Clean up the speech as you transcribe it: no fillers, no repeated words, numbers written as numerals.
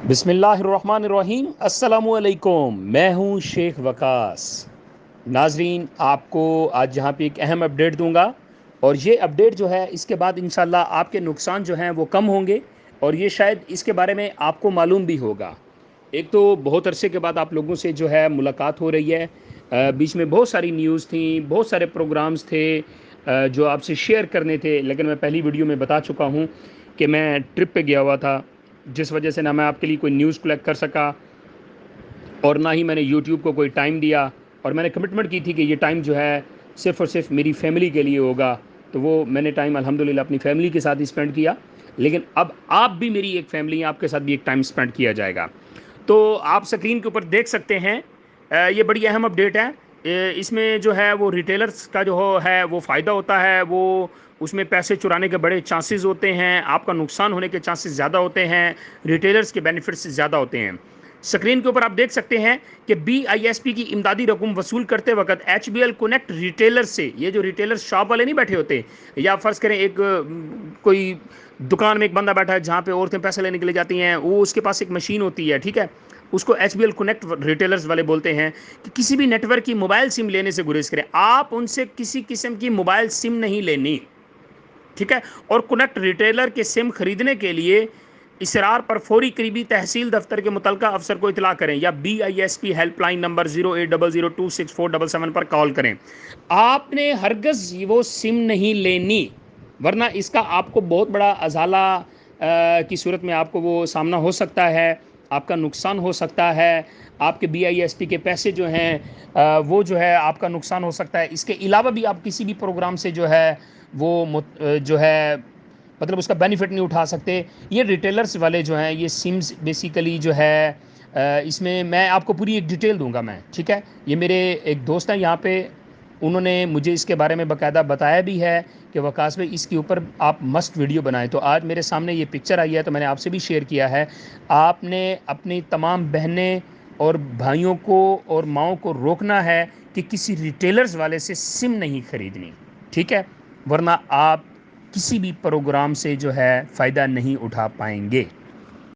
بسم اللہ الرحمن الرحیم۔ السلام علیکم، میں ہوں شیخ وقاص۔ ناظرین، آپ کو آج یہاں پہ ایک اہم اپڈیٹ دوں گا، اور یہ اپڈیٹ جو ہے اس کے بعد انشاءاللہ آپ کے نقصان جو ہیں وہ کم ہوں گے، اور یہ شاید اس کے بارے میں آپ کو معلوم بھی ہوگا۔ ایک تو بہت عرصے کے بعد آپ لوگوں سے جو ہے ملاقات ہو رہی ہے، بیچ میں بہت ساری نیوز تھیں، بہت سارے پروگرامز تھے جو آپ سے شیئر کرنے تھے، لیکن میں پہلی ویڈیو میں بتا چکا ہوں کہ میں ٹرپ پہ گیا ہوا تھا، جس وجہ سے نہ میں آپ کے لیے کوئی نیوز کلیکٹ کر سکا، اور نہ ہی میں نے یوٹیوب کو کوئی ٹائم دیا، اور میں نے کمٹمنٹ کی تھی کہ یہ ٹائم جو ہے صرف اور صرف میری فیملی کے لیے ہوگا، تو وہ میں نے ٹائم الحمدللہ اپنی فیملی کے ساتھ ہی اسپینڈ کیا۔ لیکن اب آپ بھی میری ایک فیملی ہیں، آپ کے ساتھ بھی ایک ٹائم اسپینڈ کیا جائے گا۔ تو آپ سکرین کے اوپر دیکھ سکتے ہیں، یہ بڑی اہم اپڈیٹ ہے۔ اس میں جو ہے وہ ریٹیلرز کا جو ہے وہ فائدہ ہوتا ہے، وہ اس میں پیسے چرانے کے بڑے چانسز ہوتے ہیں، آپ کا نقصان ہونے کے چانسز زیادہ ہوتے ہیں، ریٹیلرز کے بینیفٹس زیادہ ہوتے ہیں۔ سکرین کے اوپر آپ دیکھ سکتے ہیں کہ بی آئی ایس پی کی امدادی رقم وصول کرتے وقت H B L connect retailer سے، یہ جو ریٹیلر شاپ والے نہیں بیٹھے ہوتے، یا فرض کریں ایک کوئی دکان میں ایک بندہ بیٹھا ہے جہاں پہ عورتیں پیسے لینے کے لیے جاتی ہیں، وہ اس کے پاس ایک مشین ہوتی ہے، ٹھیک ہے، اس کو H B L connect retailers والے بولتے ہیں، کہ کسی بھی نیٹ ورک کی موبائل سم لینے سے گریز کریں، آپ ان سے کسی قسم کی موبائل سم نہیں لینی، ٹھیک ہے۔ اور کنیکٹ ریٹیلر کے سم خریدنے کے لیے اصرار پر فوری قریبی تحصیل دفتر کے متعلقہ افسر کو اطلاع کریں، یا B I S P helpline number 080026477 پر کال کریں۔ آپ نے ہرگز وہ سم نہیں لینی، ورنہ اس کا آپ کو بہت بڑا ازالہ کی صورت میں آپ کو وہ سامنا ہو سکتا ہے، آپ کا نقصان ہو سکتا ہے، آپ کے بی آئی ایس پی کے پیسے جو ہیں وہ جو ہے آپ کا نقصان ہو سکتا ہے۔ اس کے علاوہ بھی آپ کسی بھی پروگرام سے جو ہے وہ جو ہے مطلب اس کا بینیفٹ نہیں اٹھا سکتے۔ یہ ریٹیلرز والے جو ہیں، یہ سمز بیسیکلی جو ہے اس میں آپ کو پوری ایک ڈیٹیل دوں گا میں، ٹھیک ہے۔ یہ میرے ایک دوست ہیں یہاں پہ، انہوں نے مجھے اس کے بارے میں باقاعدہ بتایا بھی ہے کہ وقاص بھائی اس کے اوپر آپ مسٹ ویڈیو بنائیں، تو آج میرے سامنے یہ پکچر آئی ہے تو میں نے آپ سے بھی شیئر کیا ہے۔ آپ نے اپنی تمام بہنیں اور بھائیوں کو اور ماؤں کو روکنا ہے کہ کسی ریٹیلرز والے سے سم نہیں خریدنی، ٹھیک ہے، ورنہ آپ کسی بھی پروگرام سے جو ہے فائدہ نہیں اٹھا پائیں گے۔